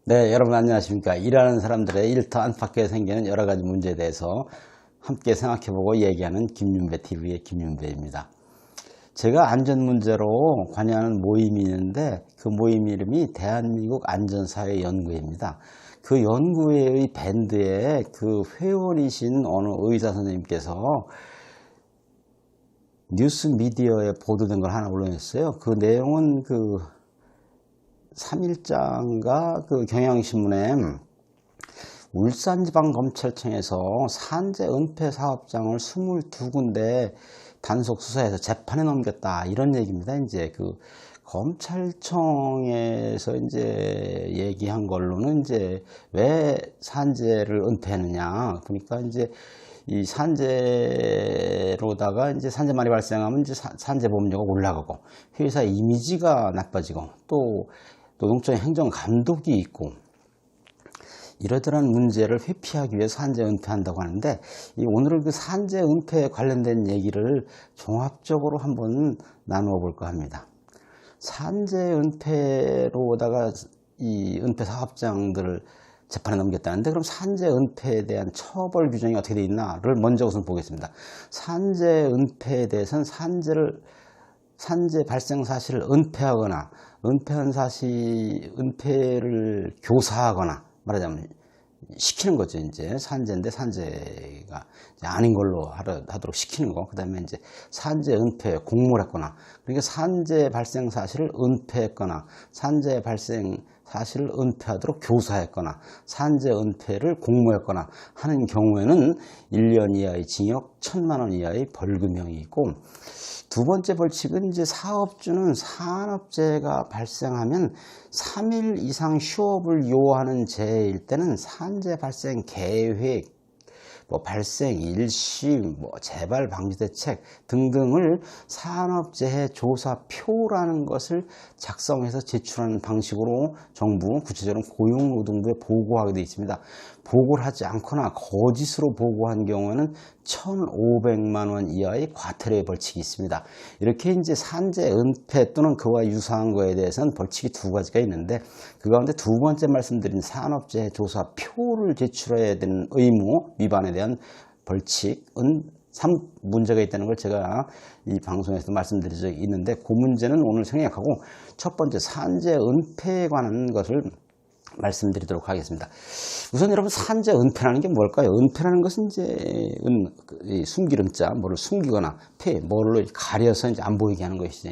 네, 여러분 안녕하십니까. 일하는 사람들의 일터 안팎에 생기는 여러 가지 문제에 대해서 함께 생각해보고 얘기하는 김윤배TV의 김윤배입니다. 제가 안전 문제로 관여하는 모임이 있는데 그 모임 이름이 대한민국 안전사회 연구회입니다. 그 연구회의 밴드에 그 회원이신 어느 의사 선생님께서 뉴스 미디어에 보도된 걸 하나 올려냈어요. 그 내용은 3일자인가 경향신문에 울산지방검찰청에서 산재 은폐 사업장을 22군데 단속 수사해서 재판에 넘겼다 이런 얘기입니다. 이제 검찰청에서 이제 얘기한 걸로는 이제 왜 산재를 은폐했느냐 보니까 이제 이 산재로다가 이제 산재만이 발생하면 이제 산재 보험료가 올라가고 회사 이미지가 나빠지고 또 노동청 행정 감독이 있고 이러저러한 문제를 회피하기 위해서 산재 은폐한다고 하는데 오늘은 그 산재 은폐에 관련된 얘기를 종합적으로 한번 나누어 볼까 합니다. 산재 은폐로다가 이 은폐 사업장들을 재판에 넘겼다는데 그럼 산재 은폐에 대한 처벌 규정이 어떻게 되어 있나를 먼저 우선 보겠습니다. 산재 은폐에 대해서는 산재 발생 사실을 은폐하거나 은폐를 교사하거나 말하자면 시키는 거죠. 이제 산재인데 산재가 아닌 걸로 하도록 시키는 거. 그 다음에 이제 산재 은폐 공모를 했거나 그러니까 산재 발생 사실을 은폐했거나 산재 발생 사실을 은폐하도록 교사했거나 산재 은폐를 공모했거나 하는 경우에는 1년 이하의 징역 1,000만 원 이하의 벌금형이 있고 두 번째 벌칙은 이제 사업주는 산업재해가 발생하면 3일 이상 휴업을 요하는 재해일 때는 산재 발생 계획, 발생 일시, 재발 방지 대책 등등을 산업재해 조사표라는 것을 작성해서 제출하는 방식으로 정부 구체적으로 고용노동부에 보고하게 되어 있습니다. 보고를 하지 않거나 거짓으로 보고한 경우에는 1,500만 원 이하의 과태료의 벌칙이 있습니다. 이렇게 이제 산재 은폐 또는 그와 유사한 거에 대해서는 벌칙이 두 가지가 있는데 그 가운데 두 번째 말씀드린 산업재해 조사표를 제출해야 되는 의무 위반에 대한 벌칙은 문제가 있다는 걸 제가 이 방송에서 말씀드린 적이 있는데 그 문제는 오늘 생략하고 첫 번째 산재 은폐에 관한 것을 말씀드리도록 하겠습니다. 우선 여러분 산재 은폐라는 게 뭘까요? 은폐라는 것은 이제 숨기름자, 뭐를 숨기거나 뭐를 가려서 이제 안 보이게 하는 것이죠.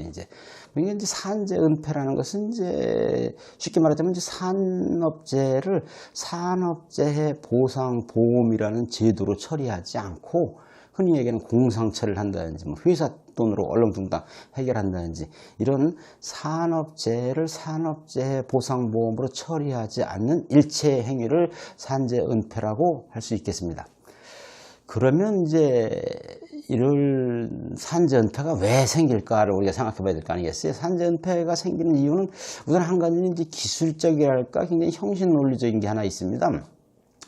그러니까 이제 산재 은폐라는 것은 이제 쉽게 말하자면 이제 산업재해를 산업재해 보상 보험이라는 제도로 처리하지 않고 흔히 얘기하는 공상처리를 한다든지 회사 돈으로 얼렁뚱땅 해결한다든지 이런 산업재해를 산업재해 보상보험으로 처리하지 않는 일체 행위를 산재 은폐라고 할 수 있겠습니다. 그러면 이제 이런 산재 은폐가 왜 생길까를 우리가 생각해 봐야 될 거 아니겠어요? 산재 은폐가 생기는 이유는 우선 한 가지는 이제 기술적이랄까 굉장히 형식 논리적인 게 하나 있습니다.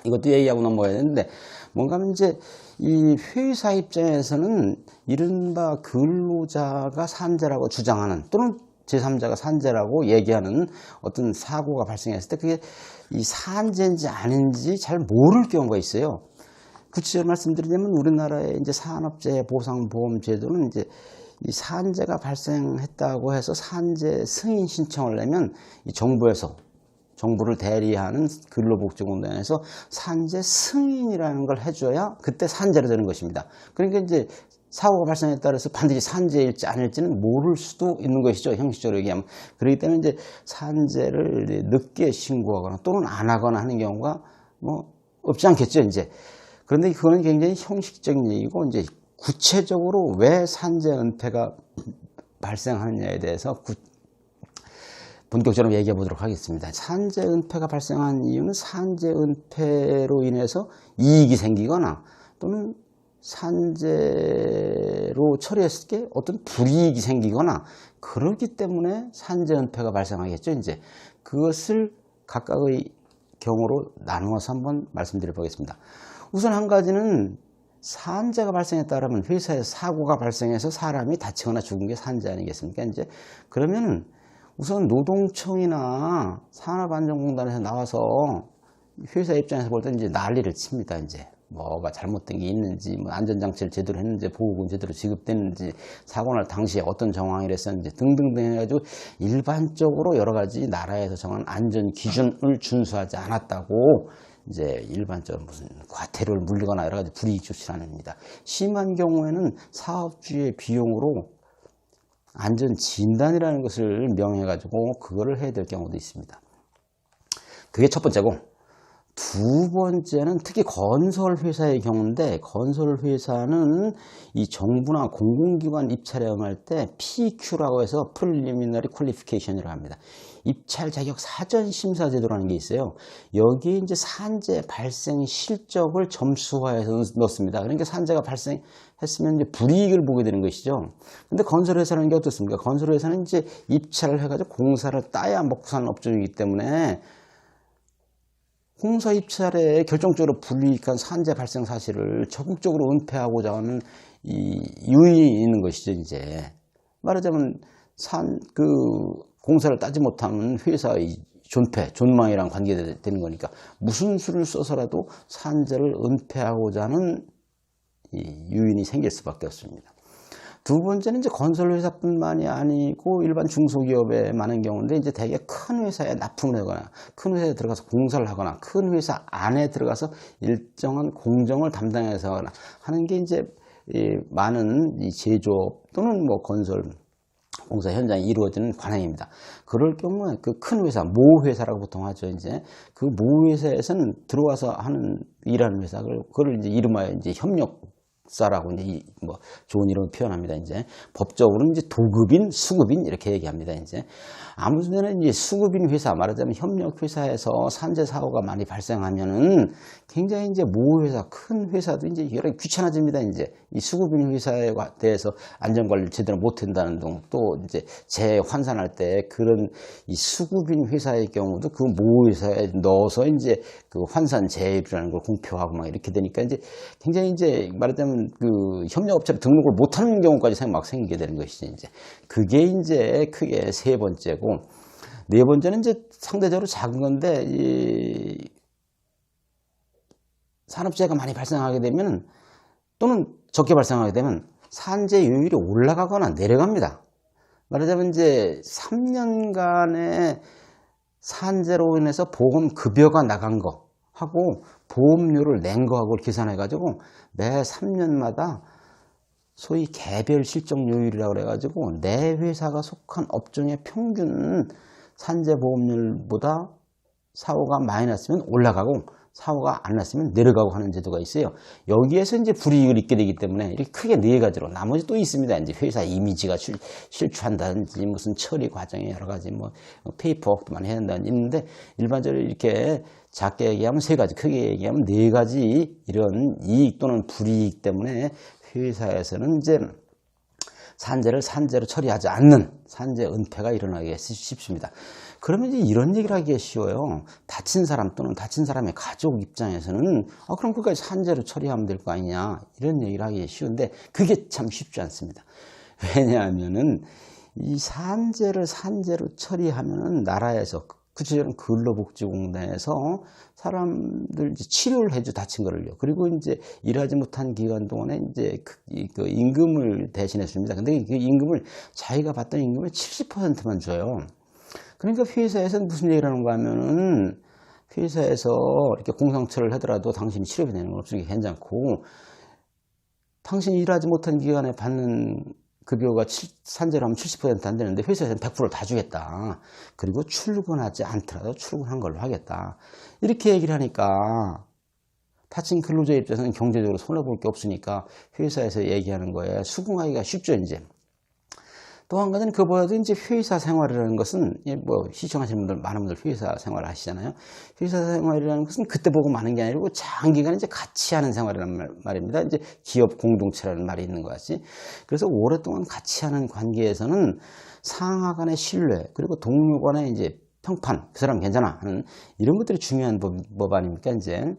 이것도 얘기하고 넘어가야 되는데 뭔가 이제 이 회사 입장에서는 이른바 근로자가 산재라고 주장하는 또는 제3자가 산재라고 얘기하는 어떤 사고가 발생했을 때 그게 이 산재인지 아닌지 잘 모를 경우가 있어요. 구체적으로 말씀드리자면 우리나라의 이제 산업재해 보상보험 제도는 이제 이 산재가 발생했다고 해서 산재 승인 신청을 내면 이 정부를 대리하는 근로복지공단에서 산재 승인이라는 걸 해줘야 그때 산재로 되는 것입니다. 그러니까 이제 사고가 발생했다 해서 반드시 산재일지 아닐지는 모를 수도 있는 것이죠. 형식적으로 얘기하면. 그렇기 때문에 이제 산재를 늦게 신고하거나 또는 안 하거나 하는 경우가 없지 않겠죠. 이제. 그런데 그거는 굉장히 형식적인 얘기고 이제 구체적으로 왜 산재 은폐가 발생하느냐에 대해서 본격적으로 얘기해 보도록 하겠습니다. 산재 은폐가 발생한 이유는 산재 은폐로 인해서 이익이 생기거나 또는 산재로 처리했을 때 어떤 불이익이 생기거나 그렇기 때문에 산재 은폐가 발생하겠죠. 이제 그것을 각각의 경우로 나누어서 한번 말씀드려 보겠습니다. 우선 한 가지는 산재가 발생했다면 회사에서 사고가 발생해서 사람이 다치거나 죽은 게 산재 아니겠습니까? 이제 그러면은 우선 노동청이나 산업안전공단에서 나와서 회사 입장에서 볼 때 이제 난리를 칩니다. 이제 뭐가 잘못된 게 있는지, 뭐 안전장치를 제대로 했는지, 보호구는 제대로 지급됐는지, 사고 날 당시에 어떤 정황이랬었는지 등등등 해가지고 일반적으로 여러 가지 나라에서 정한 안전 기준을 준수하지 않았다고 이제 일반적으로 무슨 과태료를 물리거나 여러 가지 불이익 조치를 합니다. 심한 경우에는 사업주의 비용으로 안전진단이라는 것을 명해가지고 그거를 해야 될 경우도 있습니다. 그게 첫 번째고, 두 번째는 특히 건설회사의 경우인데, 건설회사는 이 정부나 공공기관 입찰형할 때 PQ라고 해서 Preliminary Qualification이라고 합니다. 입찰 자격 사전 심사 제도라는 게 있어요. 여기에 이제 산재 발생 실적을 점수화해서 넣습니다. 그러니까 산재가 발생했으면 이제 불이익을 보게 되는 것이죠. 근데 건설회사라는 게 어떻습니까? 건설회사는 이제 입찰을 해가지고 공사를 따야 먹고 사는 업종이기 때문에 공사 입찰에 결정적으로 불이익한 산재 발생 사실을 적극적으로 은폐하고자 하는 이 유인이 있는 것이죠, 이제. 말하자면 공사를 따지 못하면 회사의 존망이랑 관계되는 거니까 무슨 수를 써서라도 산재를 은폐하고자 하는 이 유인이 생길 수밖에 없습니다. 두 번째는 이제 건설회사뿐만이 아니고 일반 중소기업에 많은 경우인데, 이제 대개 큰 회사에 납품을 하거나 큰 회사에 들어가서 공사를 하거나 큰 회사 안에 들어가서 일정한 공정을 담당해서 하는 게 이제 많은 이 제조업 또는 뭐 건설 공사 현장에 이루어지는 관행입니다. 그럴 경우에 그 큰 회사, 모회사라고 보통 하죠. 이제 그 모회사에서는 들어와서 일하는 회사를 그걸 이제 이름하여 이제 협력사라고 이제 뭐 좋은 이름을 표현합니다. 이제 법적으로는 이제 도급인, 수급인 이렇게 얘기합니다. 이제 아무튼 이제 수급인 회사, 말하자면 협력 회사에서 산재 사고가 많이 발생하면은 굉장히 이제 모회사, 큰 회사도 이제 여러 귀찮아집니다. 이제 이 수급인 회사에 대해서 안전관리를 제대로 못한다는 등, 또 이제 재환산할 때 그런 이 수급인 회사의 경우도 그 모회사에 넣어서 이제 그 환산 재율이라는 걸 공표하고 막 이렇게 되니까 이제 굉장히 이제 말하자면 그 협력업체로 등록을 못하는 경우까지 막 생기게 되는 것이죠. 이제 그게 이제 크게 세 번째고, 네 번째는 이제 상대적으로 작은 건데, 이 산업재해가 많이 발생하게 되면 또는 적게 발생하게 되면 산재율이 올라가거나 내려갑니다. 말하자면 이제 3년간의 산재로 인해서 보험급여가 나간 거 하고 보험료를 낸 거하고 계산해 가지고 매 3년마다 소위 개별 실적료율이라고 그래가지고 내 회사가 속한 업종의 평균 산재보험료보다 사고가 많이 났으면 올라가고 사고가 안 났으면 내려가고 하는 제도가 있어요. 여기에서 이제 불이익을 입게 되기 때문에 이렇게 크게 네 가지로, 나머지 또 있습니다. 이제 회사 이미지가 실추한다든지 무슨 처리 과정에 여러 가지 뭐 페이퍼워크도 많이 해야 된다든지 있는데, 일반적으로 이렇게 작게 얘기하면 세 가지, 크게 얘기하면 네 가지 이런 이익 또는 불이익 때문에 회사에서는 이제 산재로 처리하지 않는 산재 은폐가 일어나기 쉽습니다. 그러면 이제 이런 얘기를 하기가 쉬워요. 다친 사람 또는 다친 사람의 가족 입장에서는 그럼 그까지 산재로 처리하면 될 거 아니냐, 이런 얘기를 하기 쉬운데 그게 참 쉽지 않습니다. 왜냐하면은 이 산재로 처리하면은 나라에서, 구체적으로 근로복지공단에서 사람들 이제 치료를 해줘, 다친 거를요. 그리고 이제 일하지 못한 기간 동안에 이제 그 임금을 대신해 줍니다. 근데 그 임금을 자기가 받던 임금의 70%만 줘요. 그러니까 회사에서는 무슨 얘기를 하는가 하면은, 회사에서 이렇게 공상처를 하더라도 당신이 치료비 내는 건 없으니까 괜찮고, 당신이 일하지 못한 기간에 받는 급여가 산재로 하면 70% 안 되는데 회사에서는 100%를 다 주겠다. 그리고 출근하지 않더라도 출근한 걸로 하겠다. 이렇게 얘기를 하니까 다친 근로자 입장에서는 경제적으로 손해볼 게 없으니까 회사에서 얘기하는 거에 수긍하기가 쉽죠, 이제. 또 한 가지는 그보다도 이제 회사 생활이라는 것은, 뭐 시청하시는 분들, 많은 분들 회사 생활을 하시잖아요. 회사 생활이라는 것은 그때 보고 마는 게 아니고 장기간 이제 같이 하는 생활이라는 말입니다. 이제 기업 공동체라는 말이 있는 것 같이. 그래서 오랫동안 같이 하는 관계에서는 상하 간의 신뢰, 그리고 동료 간의 이제 평판, 그 사람 괜찮아 하는 이런 것들이 중요한 법 아닙니까, 이제.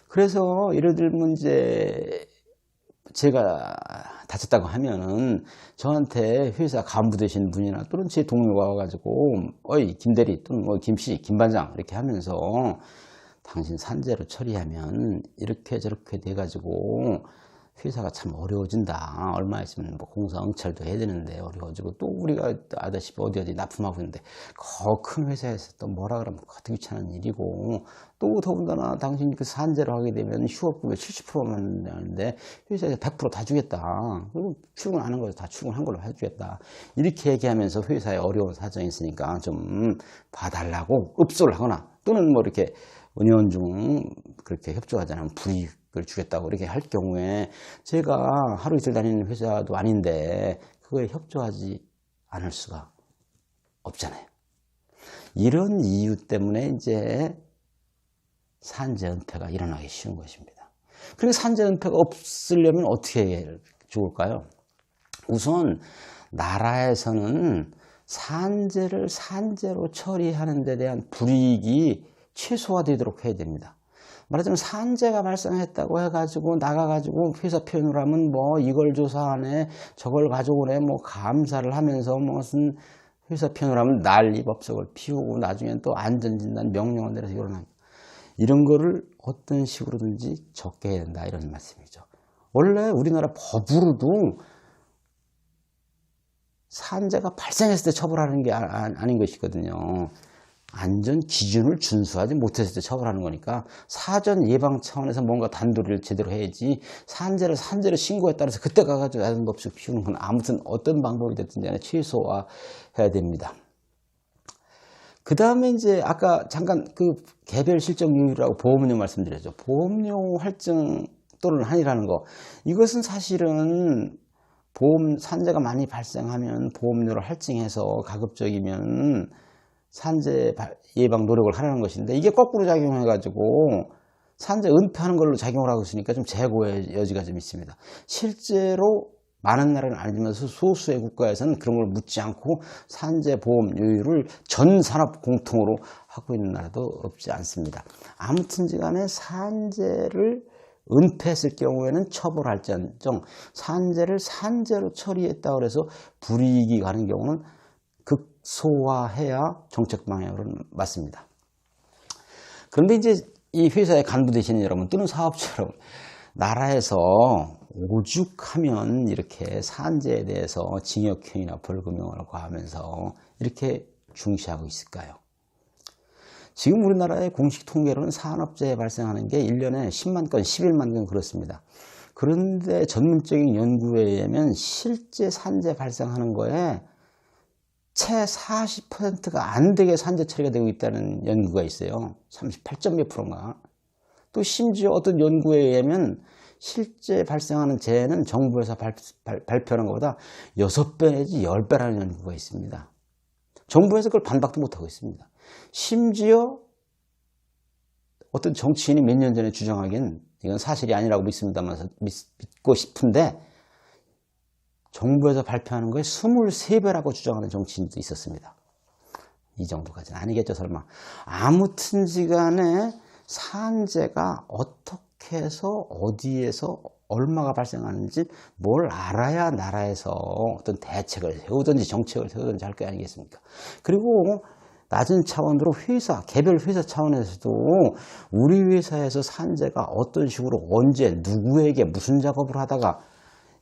그래서 예를 들면 이제 제가 다쳤다고 하면은 저한테 회사 간부 되신 분이나 또는 제 동료가 와가지고 어이 김대리 또는 뭐 김씨 김반장 이렇게 하면서 당신 산재로 처리하면 이렇게 저렇게 돼가지고 회사가 참 어려워진다. 얼마 있으면 뭐 공사 응찰도 해야 되는데 어려워지고 또 우리가 아다시피 어디 납품하고 있는데 그 큰 회사에서 또 뭐라 그러면 그것도 귀찮은 일이고 또 더군다나 당신 그 산재를 하게 되면 휴업금의 70%만 내는데 회사에서 100% 다 주겠다. 그리고 출근 안 한 거 다 출근한 걸로 해주겠다. 이렇게 얘기하면서 회사에 어려운 사정이 있으니까 좀 봐달라고 읍소를 하거나 또는 뭐 이렇게 은연중 그렇게 협조하지 않으면 불이익을 주겠다고 이렇게 할 경우에 제가 하루 이틀 다니는 회사도 아닌데 그거에 협조하지 않을 수가 없잖아요. 이런 이유 때문에 이제 산재 은폐가 일어나기 쉬운 것입니다. 그리고 산재 은폐가 없으려면 어떻게 좋을까요? 우선 나라에서는 산재를 산재로 처리하는 데 대한 불이익이 최소화되도록 해야 됩니다. 말하자면 산재가 발생했다고 해가지고 나가가지고 회사 표현을 하면 뭐 이걸 조사하네 저걸 가져오네 뭐 감사를 하면서 무슨 회사 표현을 하면 난리 법석을 피우고 나중엔 또 안전진단 명령을 내려서 이런 거를 어떤 식으로든지 적게 해야 된다 이런 말씀이죠. 원래 우리나라 법으로도 산재가 발생했을 때 처벌하는 게 아닌 것이거든요. 안전 기준을 준수하지 못했을 때 처벌하는 거니까 사전 예방 차원에서 뭔가 단도리를 제대로 해야지 산재를 신고에 따라서 그때 가가지고 야단 법석 피우는 건 아무튼 어떤 방법이 됐든지 간에 최소화해야 됩니다. 그 다음에 이제 아까 잠깐 그 개별 실적 요율이라고 보험료 말씀드렸죠. 보험료 할증 또는 할인이라는 거 이것은 사실은 산재가 많이 발생하면 보험료를 할증해서 가급적이면 산재 예방 노력을 하라는 것인데 이게 거꾸로 작용해 가지고 산재 은폐하는 걸로 작용을 하고 있으니까 좀 재고의 여지가 좀 있습니다. 실제로 많은 나라는 아니면서 소수의 국가에서는 그런 걸 묻지 않고 산재 보험 요율을 전 산업 공통으로 하고 있는 나라도 없지 않습니다. 아무튼지 간에 산재를 은폐했을 경우에는 처벌할지언정 산재를 산재로 처리했다고 해서 불이익이 가는 경우는 극소화해야 정책 방향으로는 맞습니다. 그런데 이제 이 회사의 간부 되시는 여러분 또는 사업자 여러분 나라에서 오죽하면 이렇게 산재에 대해서 징역형이나 벌금형을 과하면서 이렇게 중시하고 있을까요? 지금 우리나라의 공식 통계로는 산업재해 발생하는 게 1년에 10만 건, 11만 건 그렇습니다. 그런데 전문적인 연구에 의하면 실제 산재 발생하는 거에 채 40%가 안 되게 산재 처리가 되고 있다는 연구가 있어요. 38점 몇 프로인가. 또 심지어 어떤 연구에 의하면 실제 발생하는 재해는 정부에서 발표하는 것보다 6배 내지 10배라는 연구가 있습니다. 정부에서 그걸 반박도 못하고 있습니다. 심지어 어떤 정치인이 몇 년 전에 주장하기엔 이건 사실이 아니라고 믿고 싶은데 정부에서 발표하는 거에 23배라고 주장하는 정치인도 있었습니다. 이 정도까지는 아니겠죠 설마. 아무튼지 간에 산재가 어떻게 해서 어디에서 얼마가 발생하는지 뭘 알아야 나라에서 어떤 대책을 세우든지 정책을 세우든지 할 게 아니겠습니까? 그리고 낮은 차원으로 개별 회사 차원에서도 우리 회사에서 산재가 어떤 식으로 언제 누구에게 무슨 작업을 하다가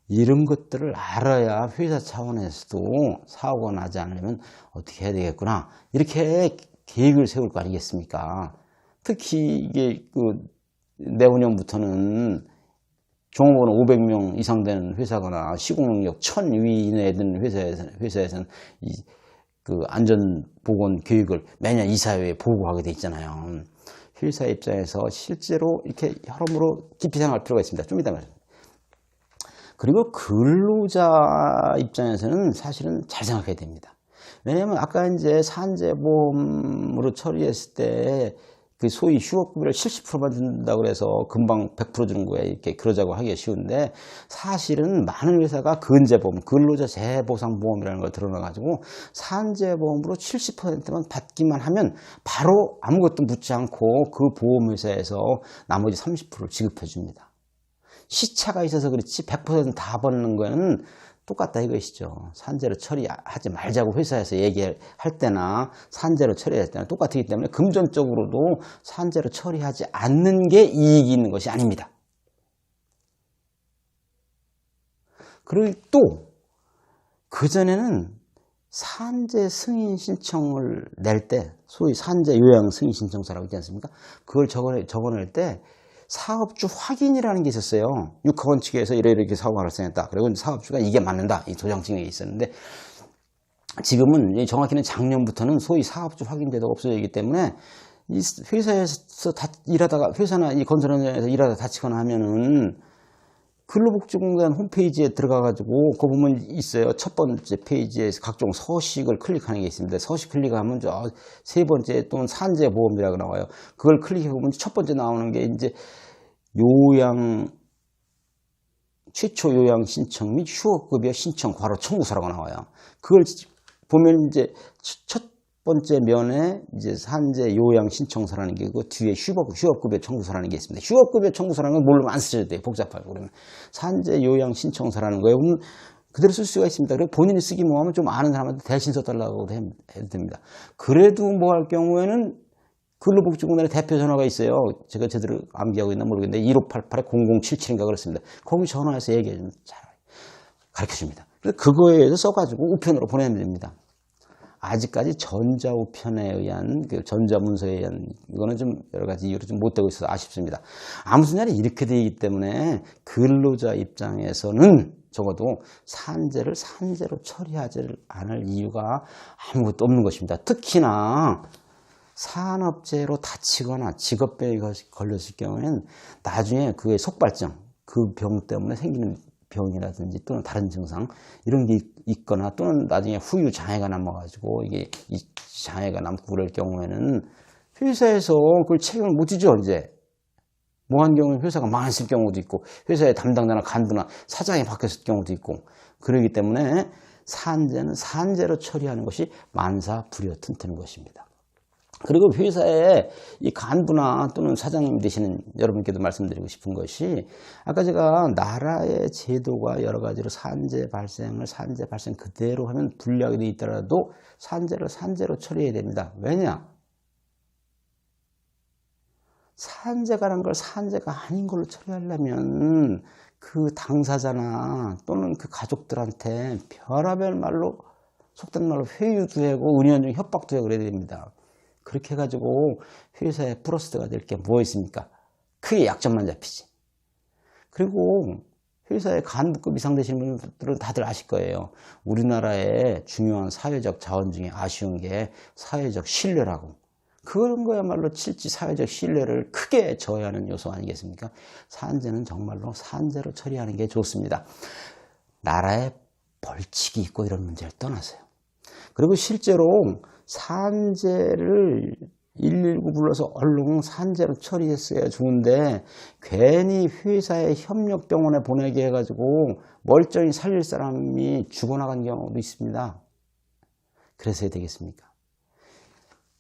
이런 것들을 알아야 회사 차원에서도 사고가 나지 않으려면 어떻게 해야 되겠구나 이렇게 계획을 세울 거 아니겠습니까? 특히 이게 내후년부터는 종업원 500명 이상 되는 회사거나 시공능력 1000 이내에 드는 회사에서는 그 안전보건 교육을 매년 이사회에 보고하게 돼 있잖아요. 회사 입장에서 실제로 이렇게 여러모로 깊이 생각할 필요가 있습니다. 좀 이따 말입니다. 그리고 근로자 입장에서는 사실은 잘 생각해야 됩니다. 왜냐하면 아까 이제 산재보험으로 처리했을 때 그 소위 휴업급여를 70%만 준다고 그래서 금방 100% 주는 거에 이렇게 그러자고 하기가 쉬운데 사실은 많은 회사가 근재보험, 근로자 재보상보험이라는 걸 들어놔가지고 산재보험으로 70%만 받기만 하면 바로 아무것도 묻지 않고 그 보험회사에서 나머지 30%를 지급해 줍니다. 시차가 있어서 그렇지 100%다 버는 거는 똑같다 이것이죠. 산재로 처리하지 말자고 회사에서 얘기할 때나 산재로 처리할 때나 똑같기 때문에 금전적으로도 산재로 처리하지 않는 게 이익이 있는 것이 아닙니다. 그리고 또 그전에는 산재 승인 신청을 낼 때, 소위 산재 요양 승인 신청서라고 있지 않습니까? 그걸 적어낼 때 사업주 확인이라는 게 있었어요. 육하원 측에서 이렇게 사고가 발생했다. 그리고 사업주가 이게 맞는다. 이 도장증이 있었는데, 지금은 정확히는 작년부터는 소위 사업주 확인 제도가 없어지기 때문에 이 회사에서 회사나 이 건설 현장에서 일하다 다치거나 하면은 근로복지공단 홈페이지에 들어가가지고 그 부분 있어요. 첫 번째 페이지에 각종 서식을 클릭하는 게 있습니다. 서식 클릭하면 세 번째 또는 산재보험이라고 나와요. 그걸 클릭해보면 첫 번째 나오는 게 이제 최초 요양 신청 및 휴업급여 신청 괄호 청구서라고 나와요. 그걸 보면 이제 첫 번째 면에 이제 산재 요양 신청서라는 게 있고 뒤에 휴업급여 청구서라는 게 있습니다. 휴업급여 청구서라는 건 모르면 안 쓰셔도 돼요. 복잡하고 그러면 산재 요양 신청서라는 거예요. 그대로 쓸 수가 있습니다. 그리고 본인이 쓰기 뭐하면 좀 아는 사람한테 대신 써달라고 해도 됩니다. 그래도 뭐 할 경우에는 근로복지공단의 대표 전화가 있어요. 제가 제대로 암기하고 있나 모르겠는데 1588-0077인가 그렇습니다. 거기 전화해서 얘기해 주면 잘 가르쳐 줍니다. 그래서 그거에 의해서 써가지고 우편으로 보내면 됩니다. 아직까지 전자우편에 의한 전자문서에 의한 이거는 좀 여러 가지 이유로 좀 못 되고 있어서 아쉽습니다. 아무튼 이렇게 되기 때문에 근로자 입장에서는 적어도 산재를 산재로 처리하지 않을 이유가 아무것도 없는 것입니다. 특히나 산업재해로 다치거나 직업병이 걸렸을 경우에는 나중에 그의 속발정, 그 병 때문에 생기는 병이라든지 또는 다른 증상 이런 게 있거나 또는 나중에 후유 장애가 남아가지고 이게 이 장애가 남고 그럴 경우에는 회사에서 그걸 책임을 못 지죠. 이제 뭐 한 경우는 회사가 망했을 경우도 있고 회사의 담당자나 간부나 사장이 바뀌었을 경우도 있고 그러기 때문에 산재는 산재로 처리하는 것이 만사부려 튼튼한 것입니다. 그리고 회사에 이 간부나 또는 사장님 되시는 여러분께도 말씀드리고 싶은 것이 아까 제가 나라의 제도가 여러 가지로 산재 발생 그대로 하면 불리하게 되어 있더라도 산재를 산재로 처리해야 됩니다. 왜냐? 산재가라는 걸 산재가 아닌 걸로 처리하려면 그 당사자나 또는 그 가족들한테 별의별 말로 속된 말로 회유도 하고 은연중 협박도 하고 그래야 됩니다. 그렇게 해가지고 회사에 플러스가 될 게 뭐 있습니까? 크게 약점만 잡히지. 그리고 회사의 간부급 이상 되시는 분들은 다들 아실 거예요. 우리나라의 중요한 사회적 자원 중에 아쉬운 게 사회적 신뢰라고. 그런 거야말로 실제 사회적 신뢰를 크게 저해하는 요소 아니겠습니까? 산재는 정말로 산재로 처리하는 게 좋습니다. 나라에 벌칙이 있고 이런 문제를 떠나서요. 그리고 실제로 산재를 119 불러서 얼른 산재로 처리했어야 좋은데 괜히 회사의 협력병원에 보내게 해가지고 멀쩡히 살릴 사람이 죽어나간 경우도 있습니다. 그래서 해야 되겠습니까?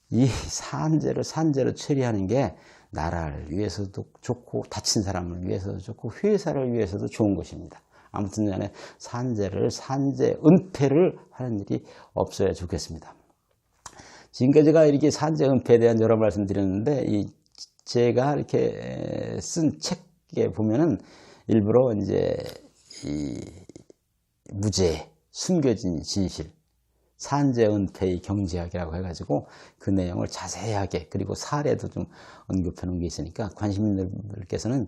이 산재를 산재로 처리하는 게 나라를 위해서도 좋고 다친 사람을 위해서도 좋고 회사를 위해서도 좋은 것입니다. 아무튼 간에 산재 은폐를 하는 일이 없어야 좋겠습니다. 지금까지 제가 이렇게 산재 은폐에 대한 여러 말씀 드렸는데, 제가 이렇게 쓴 책에 보면은 일부러 이제 이 무죄, 숨겨진 진실, 산재 은폐의 경제학이라고 해가지고 그 내용을 자세하게 그리고 사례도 좀 언급해 놓은 게 있으니까 관심 있는 분들께서는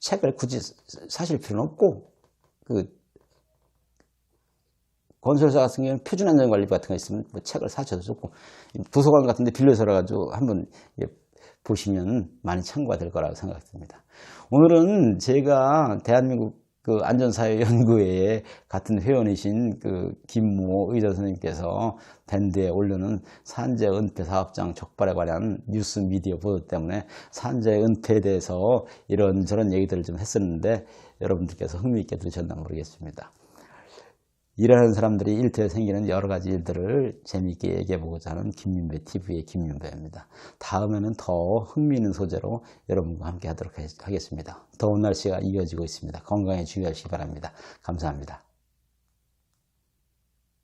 책을 굳이 사실 필요는 없고 건설사 같은 경우는 표준안전관리부 같은 거 있으면 뭐 책을 사셔도 좋고 도서관 같은 데 빌려서 가지고 한번 보시면 많이 참고가 될 거라고 생각됩니다. 오늘은 제가 대한민국 안전사회연구회의 같은 회원이신 김모 의사 선생님께서 밴드에 올려놓은 산재 은폐 사업장 적발에 관한 뉴스 미디어 보도 때문에 산재 은폐에 대해서 이런저런 얘기들을 좀 했었는데 여러분들께서 흥미있게 들으셨나 모르겠습니다. 일하는 사람들이 일터에 생기는 여러 가지 일들을 재미있게 얘기해보고자 하는 김윤배 TV의 김윤배입니다. 다음에는 더 흥미있는 소재로 여러분과 함께 하도록 하겠습니다. 더운 날씨가 이어지고 있습니다. 건강에 주의하시기 바랍니다. 감사합니다.